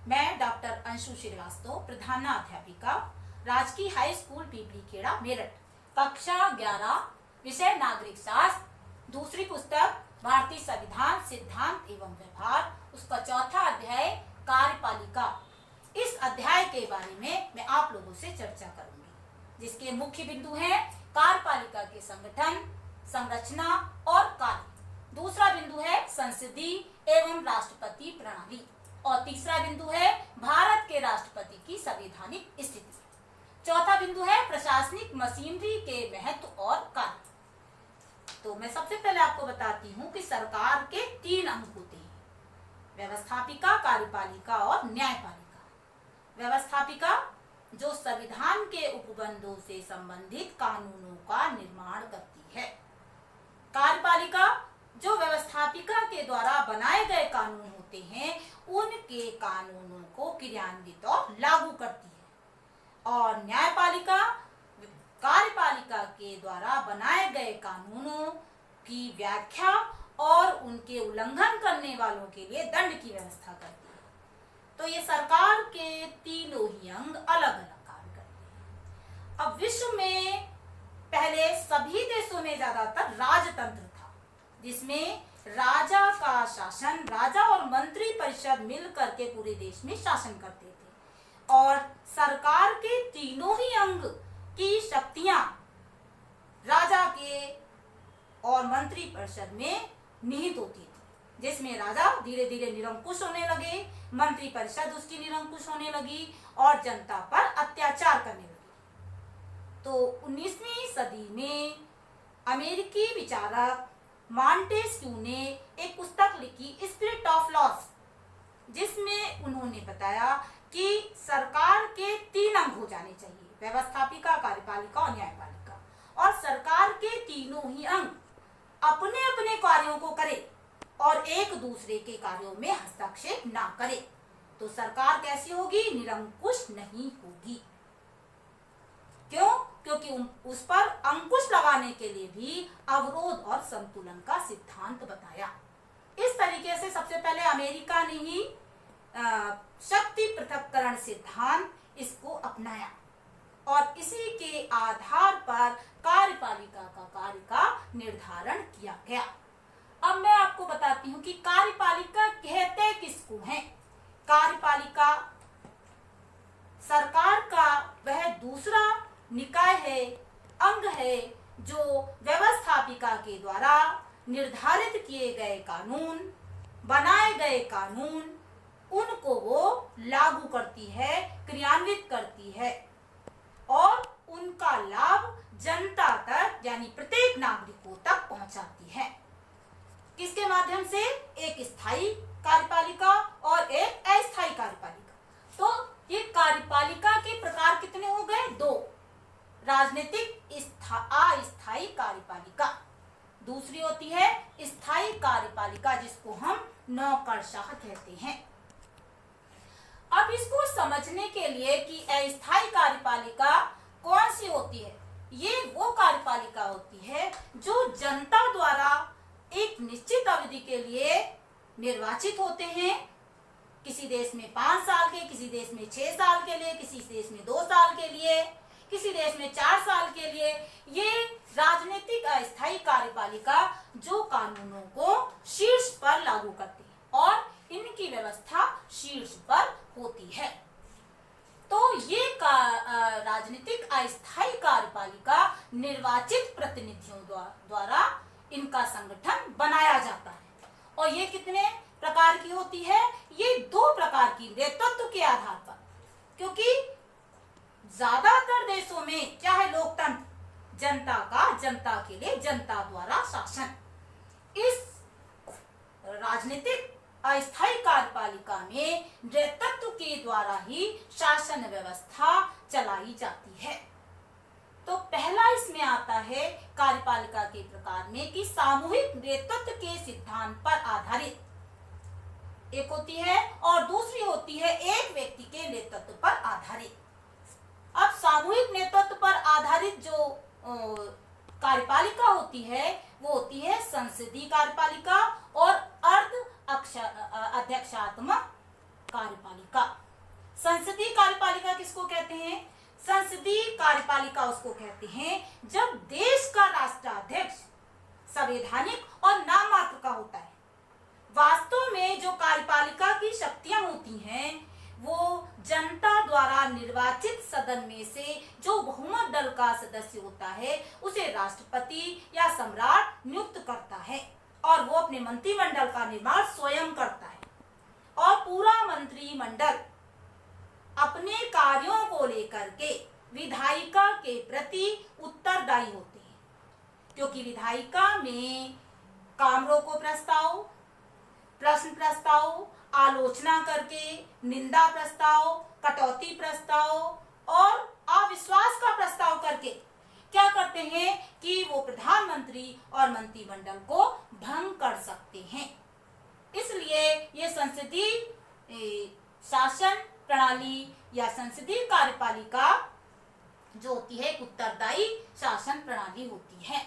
मैं डॉक्टर अंशु श्रीवास्तव, प्रधानाध्यापिका, राजकीय high school पीपली खेड़ा मेरठ, कक्षा 11, विषय नागरिक शास्त्र, दूसरी पुस्तक भारतीय संविधान सिद्धांत एवं व्यवहार, उसका चौथा अध्याय कार्यपालिका। इस अध्याय के बारे में मैं आप लोगों से चर्चा करूंगी, जिसके मुख्य बिंदु हैं कार्यपालिका के संगठन, संरचना और कार्य। दूसरा बिंदु है संसदीय एवं राष्ट्रपति प्रणाली और तीसरा बिंदु है भारत के राष्ट्रपति की संवैधानिक स्थिति। चौथा बिंदु है प्रशासनिक मशीनरी के महत्व और कार्य। तो मैं सबसे पहले आपको बताती हूँ कि सरकार के 3 अंग होते हैं: व्यवस्थापिका, कार्यपालिका और न्यायपालिका। व्यवस्थापिका जो संविधान के उपबंधों से संबंधित कानूनों का निर्माण करती है। कार्यपालिका जो व्यवस्थापिका के द्वारा बनाए गए कानून होते हैं, उनके कानूनों को क्रियान्वित और लागू करती है। और न्यायपालिका कार्यपालिका के द्वारा बनाए गए कानूनों की व्याख्या और उनके उल्लंघन करने वालों के लिए दंड की व्यवस्था करती है। तो ये सरकार के तीनों ही अंग अलग अलग कार्य करते हैं। अब विश्व में पहले सभी देशों में ज्यादातर राजतंत्र था, जिसमें राजा का शासन, राजा और मंत्री परिषद मिल करके पूरे देश में शासन करते थे और सरकार के तीनों ही अंग की शक्तियां राजा के और मंत्री परिषद में निहित होती थी, जिसमें राजा धीरे धीरे निरंकुश होने लगे, मंत्री परिषद उसकी निरंकुश होने लगी और जनता पर अत्याचार करने लगी। तो 19वीं सदी में अमेरिकी विचारक मॉन्टेस्क्यू ने एक पुस्तक लिखी, स्पिरिट ऑफ लॉज, जिसमें उन्होंने बताया कि सरकार के 3 अंग हो जाने चाहिए: व्यवस्थापिका, कार्यपालिका और न्यायपालिका। और सरकार के तीनों ही अंग अपने अपने कार्यों को करे और एक दूसरे के कार्यों में हस्तक्षेप ना करे, तो सरकार कैसी होगी? निरंकुश नहीं होगी। क्यों? क्योंकि उस पर अंकुश लगाने के लिए भी अवरोध और संतुलन का सिद्धांत बताया। इस तरीके से सबसे पहले अमेरिका ने ही शक्ति पृथक्करण सिद्धांत इसको अपनाया और इसी के आधार पर कार्यपालिका का कार्य का निर्धारण किया गया। अब मैं आपको बताती हूँ कि कार्यपालिका कहते किसको हैं। कार्यपालिका सरकार का वह दूसरा निकाय है, अंग है, जो व्यवस्थापिका के द्वारा निर्धारित किए गए कानून, बनाए गए कानून, उनको वो लागू करती है, क्रियान्वित करती है और उनका लाभ जनता तक यानी प्रत्येक नागरिकों तक पहुंचाती है। किसके माध्यम से? एक स्थायी कार्यपालिका और एक अस्थायी कार्यपालिका। तो ये कार्यपालिका के प्रकार कितने हो गए? 2। राजनीतिक अस्थायी कार्यपालिका, दूसरी होती है स्थायी कार्यपालिका, जिसको हम नौकरशाह कहते हैं। अब इसको समझने के लिए कि अस्थायी कार्यपालिका कौन सी होती है, ये वो कार्यपालिका होती है जो जनता द्वारा एक निश्चित अवधि के लिए निर्वाचित होते हैं। किसी देश में 5 साल के, किसी देश में 6 साल के लिए, किसी देश में 2 साल के लिए, किसी देश में 4 साल के लिए। ये राजनीतिक अस्थायी कार्यपालिका जो कानूनों को शीर्ष पर लागू करती है और इनकी व्यवस्था शीर्ष पर होती है। तो ये राजनीतिक अस्थायी कार्यपालिका निर्वाचित प्रतिनिधियों द्वारा इनका संगठन बनाया जाता है और ये कितने प्रकार की होती है? ये 2 प्रकार की, नेतृत्व के आधार पर, क्योंकि ज्यादातर देशों में क्या है? लोकतंत्र, जनता का जनता के लिए जनता द्वारा शासन। इस राजनीतिक अस्थायी कार्यपालिका में नेतृत्व के द्वारा ही शासन व्यवस्था चलाई जाती है। तो पहला इसमें आता है कार्यपालिका के प्रकार में कि सामूहिक नेतृत्व के सिद्धांत पर आधारित एक होती है और दूसरी होती है एक व्यक्ति के नेतृत्व पर आधारित। अब सामूहिक नेतृत्व पर आधारित जो कार्यपालिका होती है वो होती है संसदीय कार्यपालिका और अर्ध अध्यक्षात्मक कार्यपालिका। संसदीय कार्यपालिका किसको कहते हैं? संसदीय कार्यपालिका उसको कहते हैं जब देश का राष्ट्राध्यक्ष संवैधानिक और नाम मात्र का होता है। वास्तव में जो कार्यपालिका की शक्तियां होती हैं वो जनता द्वारा निर्वाचित सदन में से जो बहुमत दल का सदस्य होता है उसे राष्ट्रपति या सम्राट नियुक्त करता है और वो अपने मंत्रिमंडल का निर्माण स्वयं करता है। और पूरा मंत्रिमंडल अपने कार्यों को लेकर के विधायिका के प्रति उत्तरदायी होते हैं, क्योंकि विधायिका में काम रोको प्रस्ताव, प्रश्न प्रस्ताव, आलोचना करके, निंदा प्रस्ताव, कटौती प्रस्ताव और अविश्वास का प्रस्ताव करके क्या करते हैं कि वो प्रधानमंत्री और मंत्रिमंडल को भंग कर सकते हैं। इसलिए ये संसदीय शासन प्रणाली या संसदीय कार्यपालिका जो होती है उत्तरदायी शासन प्रणाली होती है।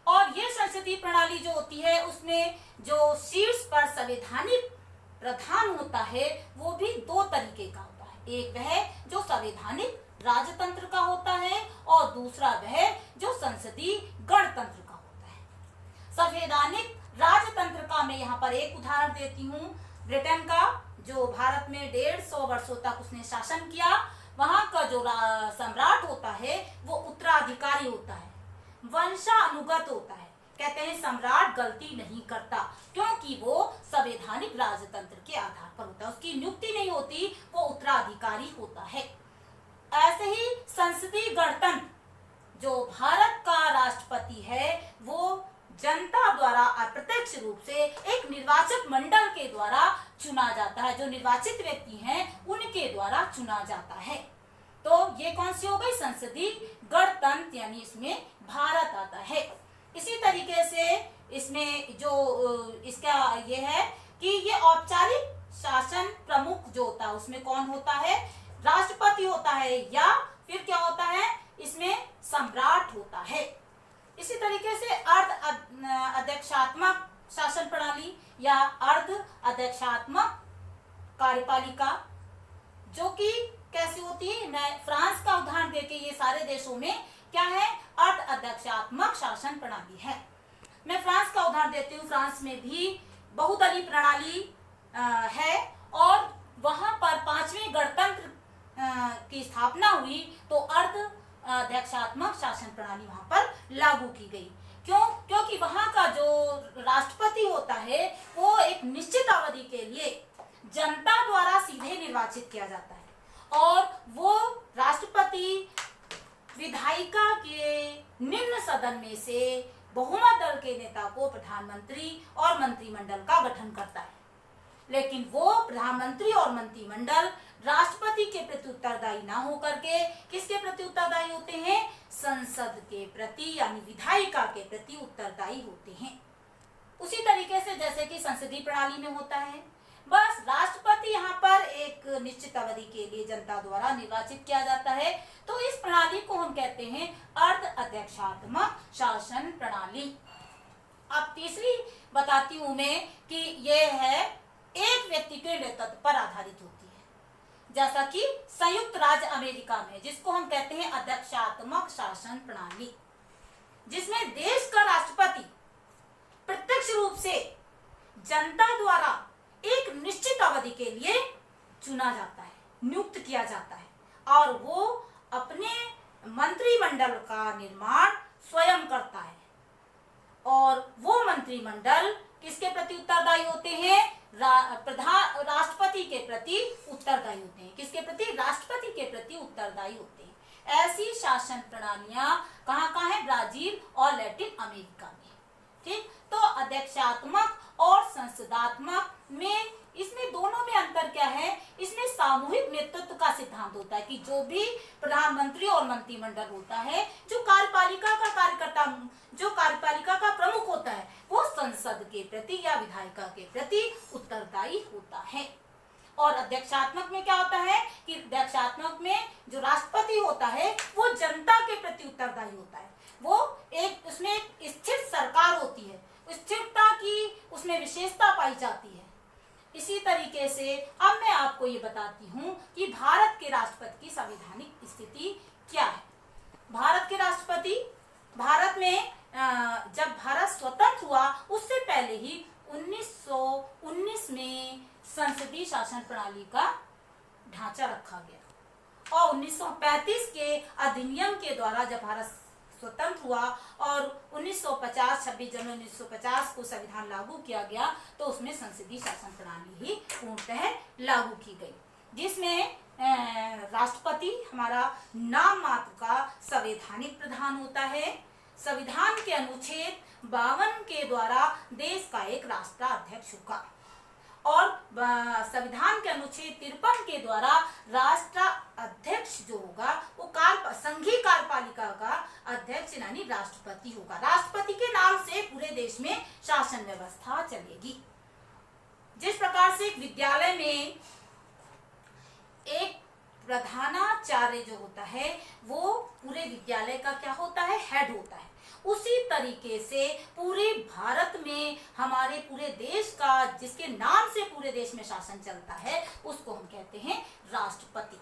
और ये संसदीय प्रणाली जो होती है उसमें जो शीर्ष पर संवैधानिक प्रधान होता है वो भी दो तरीके का होता है। एक वह जो संवैधानिक राजतंत्र का होता है और दूसरा वह जो संसदीय गणतंत्र का होता है। संवैधानिक राजतंत्र का मैं यहाँ पर एक उदाहरण देती हूँ। ब्रिटेन का जो भारत में 150 वर्षों तक उसने शासन किया, वहां का जो सम्राट होता है वो उत्तराधिकारी होता है, वंशानुगत होता है। कहते हैं सम्राट गलती नहीं करता क्योंकि वो संवैधानिक राजतंत्र के आधार पर होता है, उसकी नियुक्ति नहीं होती, वो उत्तराधिकारी होता है। ऐसे ही संसदीय गणतंत्र जो भारत का राष्ट्रपति है वो जनता द्वारा अप्रत्यक्ष रूप से एक निर्वाचक मंडल के द्वारा चुना जाता है। जो निर्वाचित व्यक्ति हैं उनके द्वारा चुना जाता है। तो ये कौन सी हो गई? संसदीय गणतंत्र, यानी इसमें भारत आता है। इसी तरीके से इसमें जो इसका ये है कि ये औपचारिक शासन प्रमुख जो होता है उसमें कौन होता है? राष्ट्रपति होता है या फिर क्या होता है? इसमें सम्राट होता है। इसी तरीके से अर्ध अध्यक्षात्मक शासन प्रणाली या अर्ध अध्यक्षात्मक कार्यपालिका जो कि कैसी होती है? मैं फ्रांस का उदाहरण देके ये सारे देशों में क्या है? अर्ध अध्यक्षात्मक शासन प्रणाली है। मैं फ्रांस का उदाहरण देती हूँ। फ्रांस में भी बहुदलीय प्रणाली है और वहां पर 5वें गणतंत्र की स्थापना हुई तो अर्ध अध्यक्षात्मक शासन प्रणाली वहां पर लागू की गई। क्यों? क्योंकि वहां का जो राष्ट्रपति होता है वो एक निश्चित अवधि के लिए जनता द्वारा सीधे निर्वाचित किया जाता है और वो राष्ट्रपति विधायिका के निम्न सदन में से बहुमत दल के नेता को प्रधानमंत्री और मंत्रिमंडल का गठन करता है। लेकिन वो प्रधानमंत्री और मंत्रिमंडल राष्ट्रपति के प्रति उत्तरदायी ना होकर के किसके प्रति उत्तरदायी होते हैं? संसद के प्रति, यानी विधायिका के प्रति उत्तरदायी होते हैं। उसी तरीके से जैसे कि संसदीय प्रणाली में होता है, बस राष्ट्रपति यहाँ पर एक निश्चित अवधि के लिए जनता द्वारा निर्वाचित किया जाता है। तो इस प्रणाली को हम कहते हैं अर्ध अध्यक्षात्मक शासन प्रणाली। अब तीसरी बताती हूं मैं कि यह है एक व्यक्ति के नेतृत्व पर आधारित होती है, जैसा कि संयुक्त राज्य अमेरिका में जिसको हम कहते हैं अध्यक्षात्मक शासन प्रणाली, जिसमें देश का राष्ट्रपति प्रत्यक्ष रूप से जनता द्वारा एक निश्चित अवधि के लिए चुना जाता है, नियुक्त किया जाता है और वो अपने मंत्रिमंडल का निर्माण स्वयं करता है। और वो मंत्रिमंडल किसके प्रति उत्तरदायी होते हैं? राष्ट्रपति के प्रति उत्तरदायी होते हैं। किसके प्रति? राष्ट्रपति के प्रति उत्तरदायी होते हैं। ऐसी शासन प्रणालियां कहाँ है? ब्राजील और लैटिन अमेरिका में। ठीक, तो अध्यक्षात्मक और संसदात्मक में इसमें दोनों में अंतर क्या है? इसमें सामूहिक नेतृत्व का सिद्धांत होता है कि जो भी प्रधानमंत्री और मंत्रिमंडल होता है, जो कार्यपालिका का कार्यकर्ता, जो कार्यपालिका का प्रमुख होता है, वो संसद के प्रति या विधायिका के प्रति उत्तरदायी होता है। और अध्यक्षात्मक में क्या होता है कि अध्यक्षात्मक में जो राष्ट्रपति होता है वो जनता के प्रति उत्तरदायी होता है। वो एक उसमें एक स्थिर सरकार होती है, स्थिरता की उसमें विशेषता पाई जाती है। इसी तरीके से अब मैं आपको ये बताती हूँ कि भारत के राष्ट्रपति की संवैधानिक स्थिति क्या है। भारत के राष्ट्रपति, भारत में जब भारत स्वतंत्र हुआ उससे पहले ही 1919 में संसदीय शासन प्रणाली का ढांचा रखा गया और 1935 के अधिनियम के द्वारा जब भारत स्वतंत्र हुआ और 1950 26 जनवरी 1950 को संविधान लागू किया गया तो उसमें संसदीय शासन प्रणाली ही पूर्णतः लागू की गई, जिसमें राष्ट्रपति हमारा नाम मात्र का संवैधानिक प्रधान होता है। संविधान के अनुच्छेद 52 के द्वारा देश का एक राष्ट्राध्यक्ष होगा और संविधान के अनुच्छेद 53 के द्वारा राष्ट्राध्यक्ष जो होगा वो संघीय कार्यपालिका का अध्यक्ष यानी राष्ट्रपति होगा। राष्ट्रपति के नाम से पूरे देश में शासन व्यवस्था चलेगी। जिस प्रकार से एक विद्यालय में एक प्रधानाचार्य जो होता है वो पूरे विद्यालय का क्या होता है, हेड होता है, उसी तरीके से पूरे भारत में हमारे पूरे देश का जिसके नाम से पूरे देश में शासन चलता है उसको हम कहते हैं राष्ट्रपति।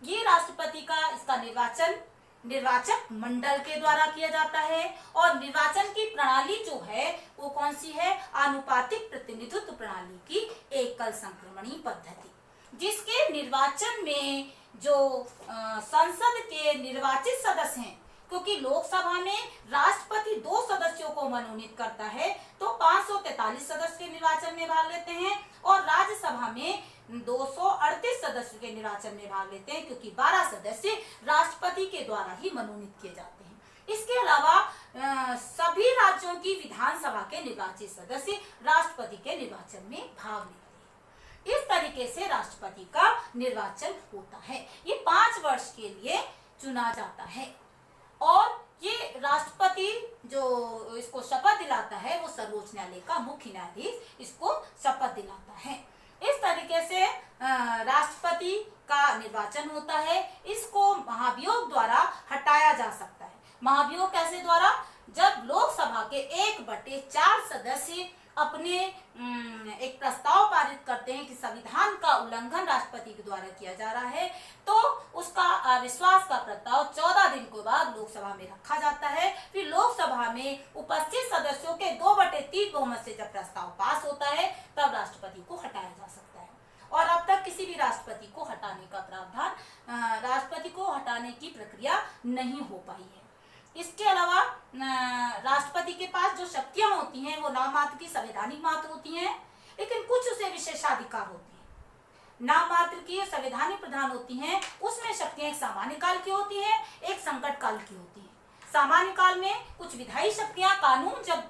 ये राष्ट्रपति का इसका निर्वाचन निर्वाचक मंडल के द्वारा किया जाता है और निर्वाचन की प्रणाली जो है वो कौन सी है, आनुपातिक प्रतिनिधित्व प्रणाली की एकल संक्रमणी पद्धति, जिसके निर्वाचन में जो संसद के निर्वाचित सदस्य हैं, क्योंकि लोकसभा में राष्ट्रपति 2 सदस्यों को मनोनीत करता है तो 543 सदस्य के निर्वाचन में भाग लेते हैं और राज्यसभा में 238 सदस्यों के निर्वाचन में भाग लेते हैं, क्योंकि 12 सदस्य राष्ट्रपति के द्वारा ही मनोनीत किए जाते हैं। इसके अलावा सभी राज्यों की विधानसभा के निर्वाचित सदस्य राष्ट्रपति के निर्वाचन में भाग लेते हैं। इस तरीके से राष्ट्रपति का निर्वाचन होता है। ये 5 वर्ष के लिए चुना जाता है और ये राष्ट्रपति जो इसको शपथ दिलाता है वो सर्वोच्च न्यायालय का मुख्य न्यायाधीश इसको शपथ दिलाता है। इस तरीके से राष्ट्रपति का निर्वाचन होता है। इसको महाभियोग द्वारा हटाया जा सकता है। महाभियोग कैसे द्वारा, जब लोकसभा के 1/4 सदस्य अपने एक प्रस्ताव पारित करते हैं कि संविधान का उल्लंघन राष्ट्रपति के द्वारा किया जा रहा है तो उसका अविश्वास का प्रस्ताव 14 दिन के बाद लोकसभा में रखा जाता है। फिर लोकसभा में उपस्थित सदस्यों के 2/3 बहुमत से जब प्रस्ताव पास होता है तब राष्ट्रपति को हटाया जा सकता है और अब तक किसी भी राष्ट्रपति को हटाने का प्रावधान, राष्ट्रपति को हटाने की प्रक्रिया नहीं हो पाई है। इसके अलावा राष्ट्रपति के पास जो शक्तियां होती हैं वो नाम मात्र की संवैधानिक मात्र होती हैं, लेकिन कुछ उसे विशेषाधिकार होती हैं। नाम मात्र की संवैधानिक प्रधान होती हैं, उसमें शक्तियां एक सामान्य काल की होती हैं, एक संकट काल की होती हैं। सामान्य काल में कुछ विधायी शक्तियां, जब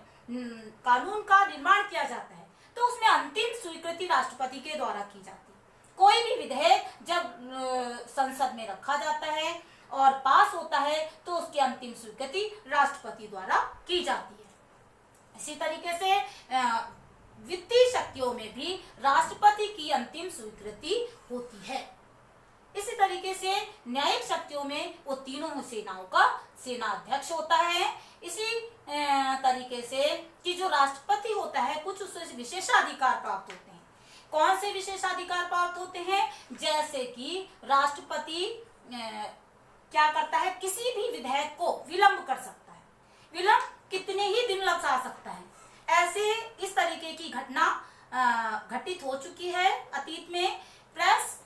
कानून का निर्माण किया जाता है तो उसमें अंतिम स्वीकृति राष्ट्रपति के द्वारा की जाती है। कोई भी विधेयक जब संसद में रखा जाता है और पास होता है तो उसकी अंतिम स्वीकृति राष्ट्रपति द्वारा की जाती है। इसी तरीके से वित्तीय शक्तियों में भी राष्ट्रपति की अंतिम स्वीकृति होती है। इसी तरीके से न्यायिक शक्तियों में वो तीनों सेनाओं का सेनाध्यक्ष होता है। इसी तरीके से कि जो राष्ट्रपति होता है कुछ उसे विशेषाधिकार प्राप्त होते हैं। कौन से विशेषाधिकार प्राप्त होते हैं, जैसे कि राष्ट्रपति क्या करता है, किसी भी विधेयक को विलंब कर सकता है, विलंब कितने ही दिन लग सकता है। ऐसे इस तरीके की घटना घटित हो चुकी है अतीत में। प्रेस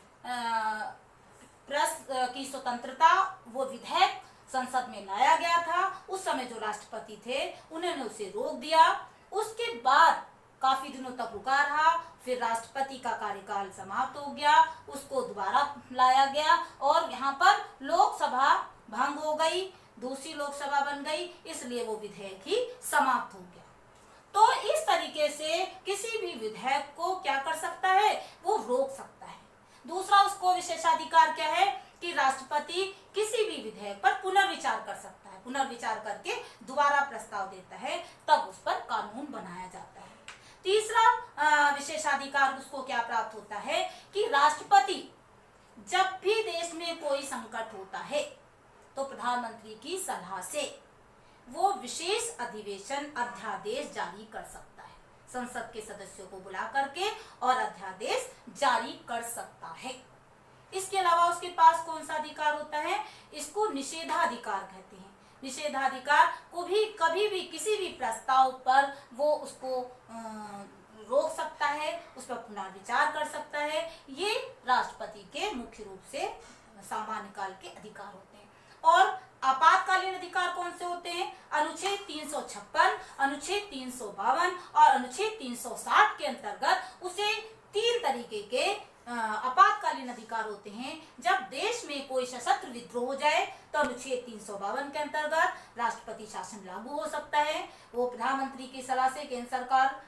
की स्वतंत्रता, वो विधेयक संसद में लाया गया था, उस समय जो राष्ट्रपति थे उन्होंने उसे रोक दिया। उसके बाद काफी दिनों तक रुका रहा, फिर राष्ट्रपति का कार्यकाल समाप्त हो गया, उसको दोबारा लाया गया और यहाँ पर लोकसभा भंग हो गई, दूसरी लोकसभा बन गई, इसलिए वो विधेयक ही समाप्त हो गया। तो इस तरीके से किसी भी विधेयक को क्या कर सकता है, वो रोक सकता है। दूसरा उसको विशेषाधिकार क्या है कि राष्ट्रपति किसी भी विधेयक पर पुनर्विचार कर सकता है, पुनर्विचार करके दोबारा प्रस्ताव देता है, तब उस पर कानून बनाया जाता है। तीसरा विशेषाधिकार उसको क्या प्राप्त होता है कि राष्ट्रपति जब भी देश में कोई संकट होता है तो प्रधानमंत्री की सलाह से वो विशेष अधिवेशन अध्यादेश जारी कर सकता है। संसद के सदस्यों को बुला करके और अध्यादेश जारी कर सकता है। इसके अलावा उसके पास कौन सा अधिकार होता है? इसको निषेधाधिकार कहते हैं। निषेधाधिकार को भी कभी भी किसी भी प्रस्ताव पर वो उसको रोक सकता है, उस पर पुनर्विचार कर सकता है। ये राष्ट्रपति के मुख्य रूप से सामान्य काल के अधिकार होते हैं। और आपातकालीन अधिकार कौन से होते हैं? अनुच्छेद 356, अनुच्छेद 352 और अनुच्छेद 360 के अंतर्गत उसे 3 तरीके के आपातकालीन अधिकार होते हैं। जब देश में कोई सशस्त्र विद्रोह हो जाए तो अनुच्छेद 352 के अंतर्गत राष्ट्रपति शासन लागू हो सकता है। वो प्रधानमंत्री की सलाह से केंद्र सरकार,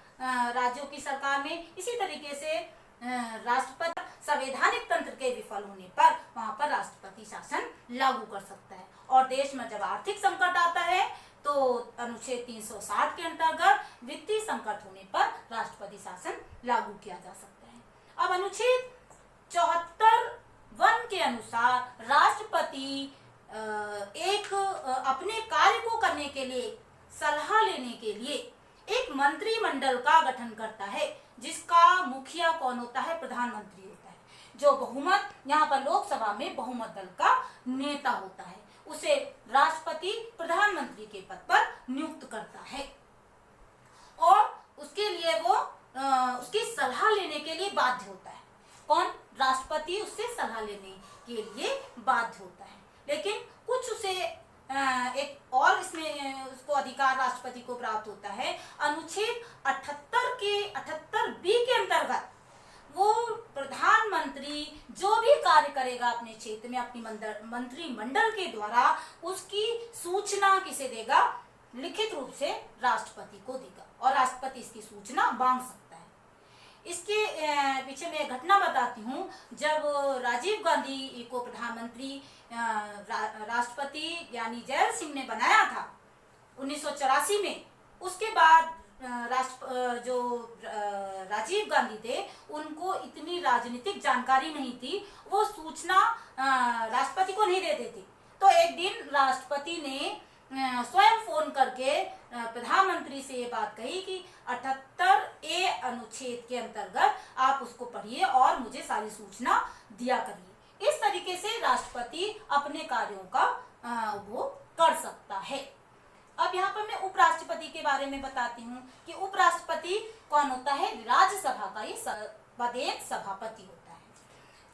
राज्यों की सरकार में, इसी तरीके से राष्ट्रपति संवैधानिक तंत्र के विफल होने पर वहां पर राष्ट्रपति शासन लागू कर सकता है। और देश में जब आर्थिक संकट आता है तो अनुच्छेद 360 के अंतर्गत वित्तीय संकट होने पर राष्ट्रपति शासन लागू किया जा सकता है। अब अनुच्छेद 74(1) के अनुसार राष्ट्रपति अपने कार्य को करने के लिए, सलाह लेने के लिए एक मंत्रिमंडल का गठन करता है, जिसका मुखिया कौन होता है? प्रधानमंत्री होता है, जो बहुमत, यहाँ पर लोकसभा में बहुमत दल का नेता होता है। उसे राष्ट्रपति प्रधानमंत्री के पद पर नियुक्त करता है और उसके लिए वो उसकी सलाह लेने के लिए बाध्य होता है। कौन? राष्ट्रपति उससे सलाह लेने के लिए बाध्य होता है। लेकिन कुछ उसे एक और इसमें उसको अधिकार राष्ट्रपति को प्राप्त होता है। अनुच्छेद 78(b) के अंतर्गत वो प्रधानमंत्री जो भी कार्य करेगा अपने क्षेत्र में अपनी मंत्रिमंडल के द्वारा, उसकी सूचना किसे देगा? लिखित रूप से राष्ट्रपति को देगा और राष्ट्रपति इसकी सूचना मांग सकता है। इसके पीछे मैं एक घटना बताती हूँ। जब राजीव गांधी को प्रधानमंत्री राष्ट्रपति यानी जयललिता सिंह ने बनाया था 1984 में, उसके बाद जो राजीव गांधी थे उनको इतनी राजनीतिक जानकारी नहीं थी, वो सूचना राष्ट्रपति को नहीं देते थे। तो एक दिन राष्ट्रपति ने स्वयं फोन करके प्रधानमंत्री से ये बात कही कि 78(a) अनुच्छेद के अंतर्गत आप उसको पढ़िए और मुझे सारी सूचना दिया करिए। इस तरीके से राष्ट्रपति अपने कार्यों का उपभोग कर सकता है। अब यहाँ पर मैं उपराष्ट्रपति के बारे में बताती हूँ कि उपराष्ट्रपति कौन होता है? राज्यसभा का ये सर्वाधिक सभापति होता है,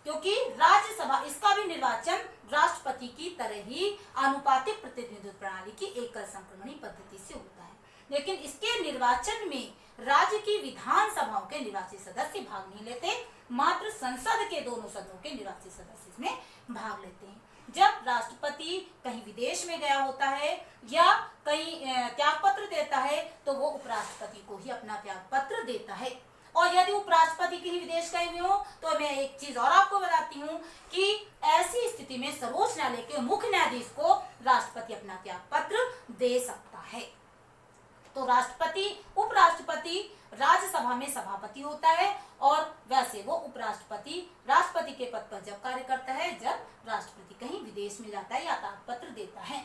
क्योंकि राज्यसभा, इसका भी निर्वाचन राष्ट्रपति की तरह ही आनुपातिक प्रतिनिधित्व प्रणाली की एकल संक्रमणी पद्धति से होता है। लेकिन इसके निर्वाचन में राज्य की विधानसभाओं के निर्वाचित सदस्य भाग नहीं लेते, मात्र संसद के दोनों सदनों के निर्वाचित सदस्य इसमें भाग लेते हैं। जब राष्ट्रपति कहीं विदेश में गया होता है या कहीं त्याग पत्र देता है तो वो उपराष्ट्रपति को ही अपना त्याग पत्र देता है। और यदि उपराष्ट्रपति कहीं विदेश गए हुए हो तो मैं एक चीज और आपको बताती हूँ कि ऐसी स्थिति में सर्वोच्च न्यायालय के मुख्य न्यायाधीश को राष्ट्रपति अपना त्याग पत्र दे सकता है। तो राष्ट्रपति, उपराष्ट्रपति राज्यसभा में सभापति होता है और वैसे वो उपराष्ट्रपति राष्ट्रपति के पद पर जब कार्य करता है जब राष्ट्रपति कहीं विदेश में जाता है या त्याग पत्र देता है।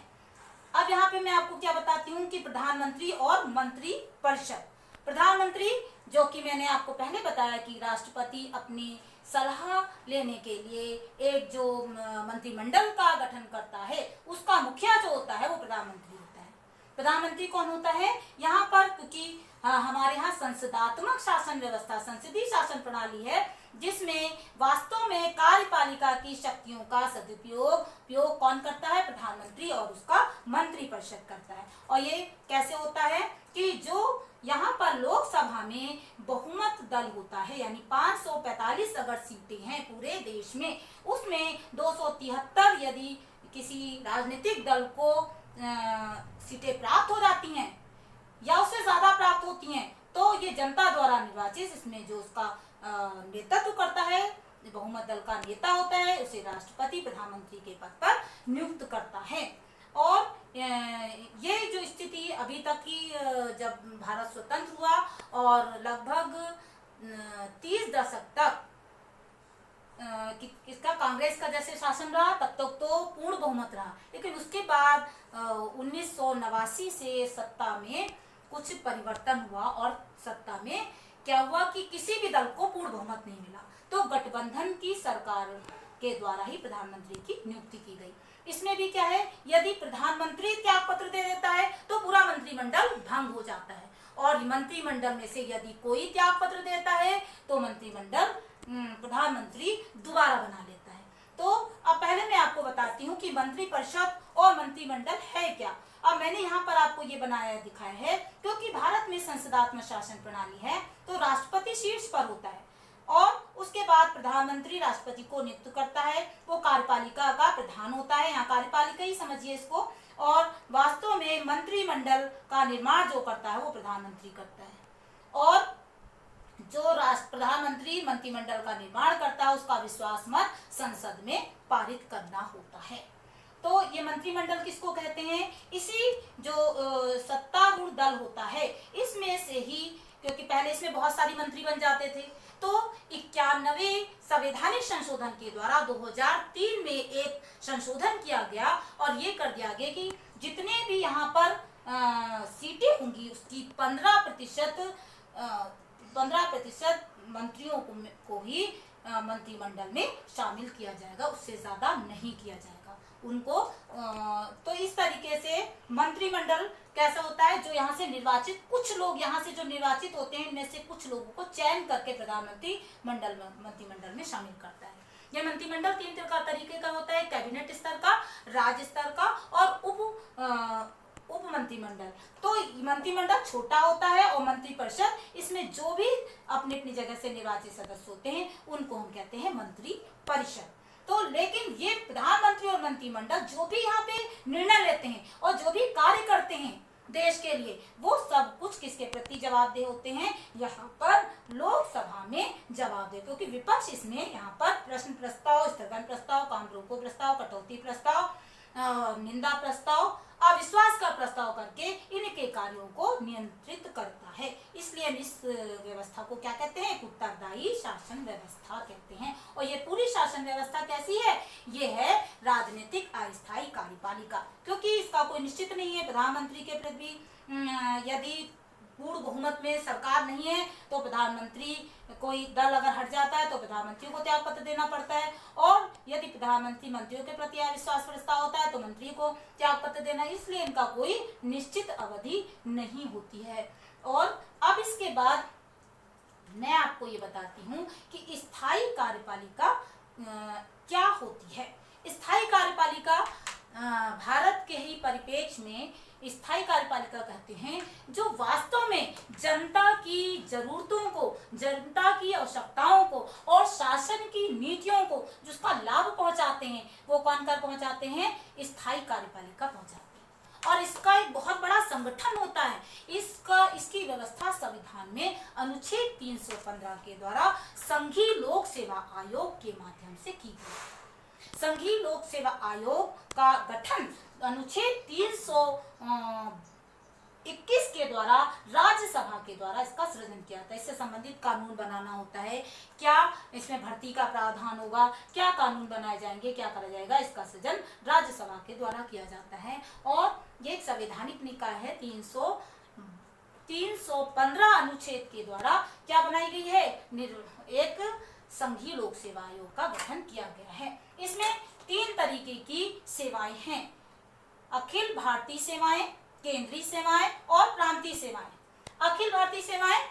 अब यहाँ पे मैं आपको क्या बताती हूँ कि प्रधानमंत्री और मंत्री परिषद। प्रधानमंत्री, जो कि मैंने आपको पहले बताया कि राष्ट्रपति अपनी सलाह लेने के लिए एक जो मंत्रिमंडल का गठन करता है, उसका मुखिया जो होता है वो प्रधानमंत्री होता है। प्रधानमंत्री कौन होता है? यहाँ पर क्योंकि हमारे यहाँ संसदात्मक शासन व्यवस्था, संसदीय शासन प्रणाली है, जिसमें वास्तव में कार्यपालिका की शक्तियों का सदुपयोग कौन करता है? प्रधानमंत्री और उसका मंत्री परिषद करता है। और ये कैसे होता है कि जो यहाँ पर लोकसभा में बहुमत दल होता है, यानी 545 अगर सीटें हैं पूरे देश में, उसमें 273 यदि किसी राजनीतिक दल को सीटें प्राप्त हो जाती हैं या उससे ज्यादा प्राप्त होती हैं तो ये जनता द्वारा निर्वाचित, इसमें जो उसका नेतृत्व करता है, बहुमत दल का नेता होता है, उसे राष्ट्रपति प्रधानमंत्री के पद पर नियुक्त करता है। और ये जो स्थिति अभी तक की, जब भारत स्वतंत्र हुआ और लगभग 30 दशक तक इसका कांग्रेस का जैसे शासन रहा, तब तक तो पूर्ण बहुमत रहा। लेकिन उसके बाद 1989 से सत्ता में कुछ परिवर्तन हुआ और सत्ता में क्या हुआ कि किसी भी दल को पूर्ण बहुमत नहीं मिला, तो गठबंधन की सरकार के द्वारा ही प्रधानमंत्री की नियुक्ति की गई। इसमें भी क्या है, यदि प्रधानमंत्री त्याग पत्र दे देता है तो पूरा मंत्रिमंडल भंग हो जाता है, और मंत्रिमंडल में से यदि कोई त्याग पत्र देता है तो मंत्रिमंडल प्रधानमंत्री दोबारा बना लेता है। तो अब पहले मैं आपको बताती हूँ कि मंत्रिपरिषद और मंत्रिमंडल है क्या। अब मैंने यहाँ पर आपको ये बनाया दिखाया है, क्योंकि भारत में संसदात्मक शासन प्रणाली है तो राष्ट्रपति शीर्ष पर होता है और उसके बाद प्रधानमंत्री राष्ट्रपति को नियुक्त करता है, वो कार्यपालिका का प्रधान होता है, यहाँ कार्यपालिका ही समझिए इसको, और वास्तव में मंत्रिमंडल का निर्माण जो करता है वो प्रधानमंत्री करता है, और जो प्रधानमंत्री मंत्रिमंडल का निर्माण करता है उसका विश्वास मत संसद में पारित करना होता है। तो ये मंत्रिमंडल किसको कहते हैं, इसी जो सत्तारूढ़ दल होता है इसमें से ही, क्योंकि पहले इसमें बहुत सारी मंत्री बन जाते थे, तो 91वें संवैधानिक संशोधन के द्वारा 2003 में एक संशोधन किया गया और ये कर दिया गया कि जितने भी यहाँ पर सीटें होंगी उसकी 15% मंत्रियों को ही मंत्रिमंडल में शामिल किया जाएगा, उससे ज्यादा नहीं किया जाएगा उनको। तो इस तरीके से मंत्रिमंडल कैसा होता है, जो यहाँ से निर्वाचित कुछ लोग यहाँ से जो निर्वाचित होते हैं इनमें से कुछ लोगों को चयन करके प्रधानमंत्री मंत्रिमंडल में शामिल करता है। यह मंत्रिमंडल 3 तरीके का होता है, कैबिनेट स्तर का, राज्य स्तर का और उप मंत्रिमंडल। तो मंत्रिमंडल छोटा होता है और मंत्रिपरिषद इसमें जो भी अपनी अपनी जगह से निर्वाचित सदस्य होते हैं उनको हम कहते हैं मंत्री परिषद। तो लेकिन ये प्रधानमंत्री और मंत्रिमंडल जो भी यहाँ पे निर्णय लेते हैं और जो भी कार्य करते हैं देश के लिए, वो सब कुछ किसके प्रति जवाबदेह होते हैं, यहाँ पर लोकसभा में जवाबदेह, क्योंकि विपक्ष इसमें यहाँ पर प्रश्न प्रस्ताव, स्थगन प्रस्ताव, काम रोको प्रस्ताव, कटौती प्रस्ताव, निंदा प्रस्ताव, अविश्वास का प्रस्ताव करके इनके कार्यों को नियंत्रित करता है। इसलिए इस व्यवस्था को क्या कहते हैं, उत्तरदायी शासन व्यवस्था कहते हैं। और ये पूरी शासन व्यवस्था कैसी है, ये है राजनीतिक अस्थायी कार्यपालिका, क्योंकि इसका कोई निश्चित नहीं है। प्रधानमंत्री के प्रति यदि पूर्ण बहुमत में सरकार नहीं है तो प्रधानमंत्री, कोई दल अगर हट जाता है तो प्रधानमंत्री को त्याग पत्र देना पड़ता है, और यदि प्रधानमंत्री मंत्रियों के प्रति अविश्वास प्रस्ताव होता है तो मंत्री को त्याग पत्र देना, इसलिए इनका कोई निश्चित अवधि नहीं होती है। और अब इसके बाद मैं आपको ये बताती हूँ कि स्थायी कार्यपालिका क्या होती है। स्थायी कार्यपालिका भारत के ही परिप्रेक्ष्य में स्थायी कार्यपालिका कहते हैं जो वास्तव में जनता की जरूरतों को, जनता की आवश्यकताओं को और शासन की नीतियों को जिसका लाभ पहुंचाते हैं, वो कौन कर पहुंचाते हैं, स्थायी कार्यपालिका पहुंचाते हैं। और इसका एक बहुत बड़ा संगठन होता है। इसकी व्यवस्था संविधान में अनुच्छेद 315 के द्वारा संघीय लोक सेवा आयोग के माध्यम से की गई। संघीय लोक सेवा आयोग का गठन अनुच्छेद 321 के द्वारा राज्यसभा के द्वारा इसका सृजन किया था। इससे संबंधित कानून बनाना होता है, क्या इसमें भर्ती का प्रावधान होगा, क्या कानून बनाए जाएंगे, क्या करा जाएगा, इसका सृजन राज्यसभा के द्वारा किया जाता है। और ये एक संवैधानिक निकाय है। 315 अनुच्छेद के द्वारा क्या बनाई गई है, एक संघीय लोक सेवा आयोग का गठन किया गया है। इसमें 3 तरीके की सेवाएं हैं, अखिल भारतीय सेवाएं, केंद्रीय सेवाएं और प्रांतीय सेवाएं। अखिल भारतीय सेवाएं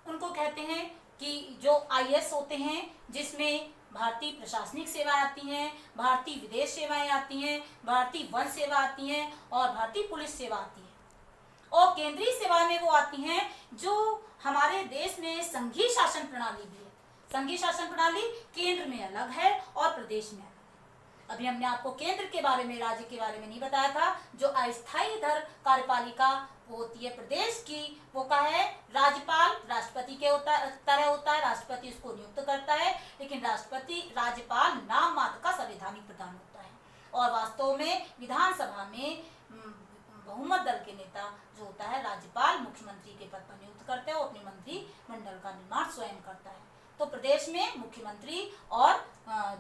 उनको कहते हैं कि जो IAS होते हैं, जिसमें भारतीय प्रशासनिक सेवाएं आती हैं, भारतीय विदेश सेवाएं आती हैं, भारतीय वन सेवा आती हैं और भारतीय पुलिस सेवा आती है। और केंद्रीय सेवा में वो आती हैं जो हमारे देश में संघीय शासन प्रणाली भी है। संघीय शासन प्रणाली केंद्र में अलग है और प्रदेश में अलग है। अभी हमने आपको केंद्र के बारे में, राज्य के बारे में नहीं बताया था। जो अस्थायी इधर कार्यपालिका वो होती है प्रदेश की, वो क्या है, राज्यपाल राष्ट्रपति के तरह होता है, राष्ट्रपति उसको नियुक्त करता है, लेकिन राज्यपाल नाम मात्र का संवैधानिक प्रधान होता है। और वास्तव में विधानसभा में बहुमत दल के नेता जो होता है, राज्यपाल मुख्यमंत्री के पद पर नियुक्त करते हैं और अपने मंत्रिमंडल का निर्माण स्वयं करता है। तो प्रदेश में मुख्यमंत्री और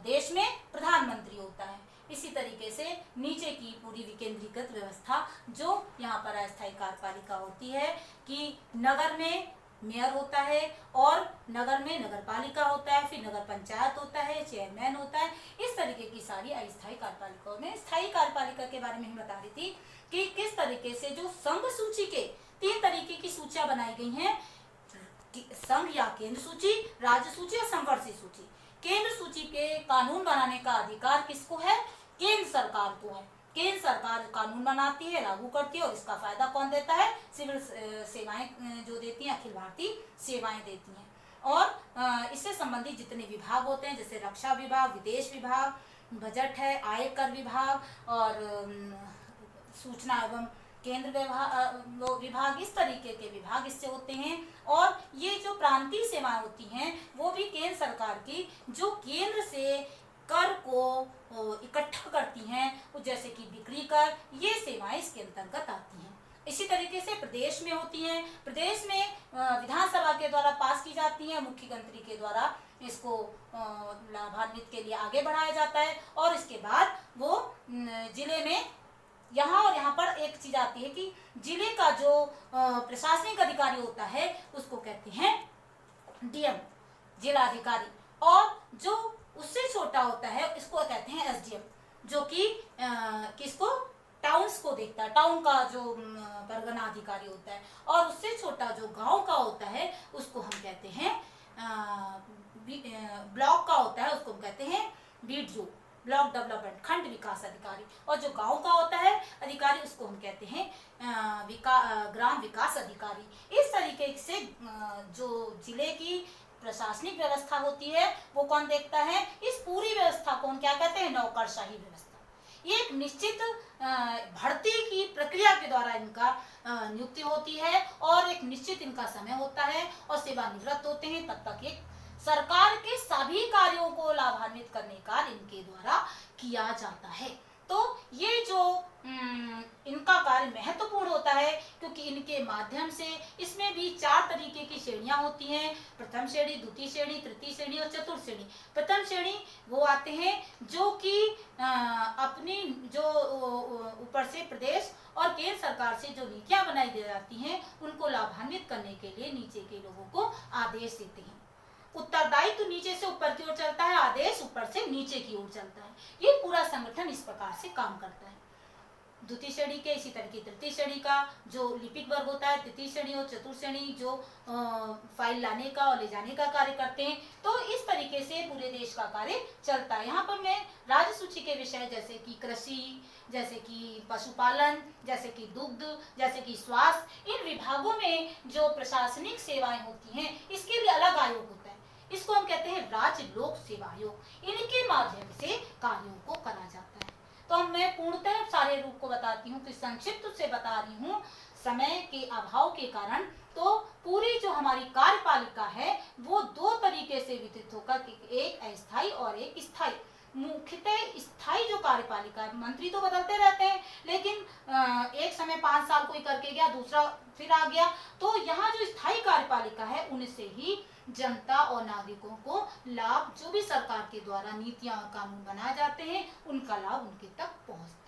देश में प्रधानमंत्री होता है। इसी तरीके से नीचे की पूरी विकेंद्रीकृत व्यवस्था जो यहाँ पर अस्थायी कार्यपालिका होती है कि नगर में मेयर होता है और नगर में नगर पालिका होता है, फिर नगर पंचायत होता है, चेयरमैन होता है। इस तरीके की सारी अस्थायी कार्यपालिकाओं में स्थायी कार्यपालिका के बारे में हम बता रही थी कि किस तरीके से जो संघ सूची के 3 तरीके की सूचियां बनाई गई हैं, संघ या केंद्र सूची, राज्य सूची और संवर्षीय सूची। केंद्र सूची के कानून बनाने का अधिकार किसको है? केंद्र सरकार को है। केंद्र सरकार कानून बनाती है, लागू करती है और इसका फायदा कौन देता है? सिविल सेवाएं जो देती हैं, अखिल भारतीय सेवाएं देती हैं। और इससे संबंधित जितने विभाग होते हैं जैसे रक्षा विभाग, विदेश विभाग, बजट है, आयकर विभाग और सूचना एवं केंद्र विभाग, इस तरीके के विभाग इससे होते हैं। और ये जो प्रांतीय सेवाएं होती हैं वो भी केंद्र सरकार की जो केंद्र से कर को इकट्ठा करती हैं, जैसे कि बिक्री कर, ये सेवाएं इसके अंतर्गत आती हैं। इसी तरीके से प्रदेश में होती हैं। प्रदेश में विधानसभा के द्वारा पास की जाती हैं, मुख्यमंत्री के द्वारा इसको लाभान्वित के लिए आगे बढ़ाया जाता है। और इसके बाद वो जिले में यहाँ और यहाँ पर एक चीज आती है कि जिले का जो प्रशासनिक अधिकारी होता है उसको कहते हैं डीएम, जिला अधिकारी, और जो उससे छोटा होता है इसको कहते हैं एसडीएम, जो कि किसको? टाउन्स को देखता है, टाउन का जो परगना अधिकारी होता है। और उससे छोटा जो गांव का होता है उसको हम कहते हैं ब्लॉक का होता है, उसको हम कहते हैं बीडीओ, ब्लॉक डेवलपमेंट खंड विकास अधिकारी। और जो गांव का होता है अधिकारी उसको हम कहते हैं ग्राम विकास अधिकारी। इस तरीके से जो जिले की प्रशासनिक व्यवस्था होती है वो कौन देखता है? इस पूरी व्यवस्था को हम क्या कहते हैं? नौकरशाही व्यवस्था। ये एक निश्चित भर्ती की प्रक्रिया के द्वारा इनका नियुक्ति होती है और एक निश्चित इनका समय होता है और सेवानिवृत्त होते हैं। तब तक ये सरकार के सभी कार्यों को लाभान्वित करने का इनके द्वारा किया जाता है। तो ये जो इनका कार्य महत्वपूर्ण होता है क्योंकि इनके माध्यम से इसमें भी 4 तरीके की श्रेणियां होती हैं। प्रथम श्रेणी, द्वितीय श्रेणी, तृतीय श्रेणी और चतुर्थ श्रेणी। प्रथम श्रेणी वो आते हैं जो कि अपनी जो ऊपर से प्रदेश और केंद्र सरकार से जो नीतियां बनाई दी जाती हैं उनको लाभान्वित करने के लिए नीचे के लोगों को आदेश देते हैं। उत्तरदायित्व तो नीचे से ऊपर की ओर चलता है, आदेश ऊपर से नीचे की ओर चलता है। ये पूरा संगठन इस प्रकार से काम करता है। द्वितीय श्रेणी के इसी तरह की तृतीय श्रेणी का जो लिपिक वर्ग होता है, तृतीय श्रेणी और चतुर्थ श्रेणी जो फाइल लाने का और ले जाने का कार्य करते हैं। तो इस तरीके से पूरे देश का कार्य चलता है। यहाँ पर मैं राज्य सूची के विषय जैसे कि कृषि, जैसे कि पशुपालन, जैसे कि दुग्ध, जैसे कि स्वास्थ्य, इन विभागों में जो प्रशासनिक सेवाएं होती हैं इसके लिए अलग आयोग होता है। इसको हम कहते हैं राज्य लोक सेवा आयोग। इनके माध्यम से कार्यों को करा जाता है। तो अब मैं पूर्णतः सारे रूप को बताती हूँ कि संक्षिप्त से बता रही हूँ समय के अभाव के कारण। तो पूरी जो हमारी कार्यपालिका है वो 2 तरीके से वितरित होकर, एक अस्थायी और एक स्थायी। मुख्यतः स्थायी जो कार्यपालिका है, मंत्री तो बदलते रहते हैं लेकिन एक समय 5 साल कोई करके गया, दूसरा फिर आ गया। तो यहाँ जो स्थायी कार्यपालिका है उनसे ही जनता और नागरिकों को लाभ, जो भी सरकार के द्वारा नीतियां और कानून बनाए जाते हैं उनका लाभ उनके तक पहुंचता है।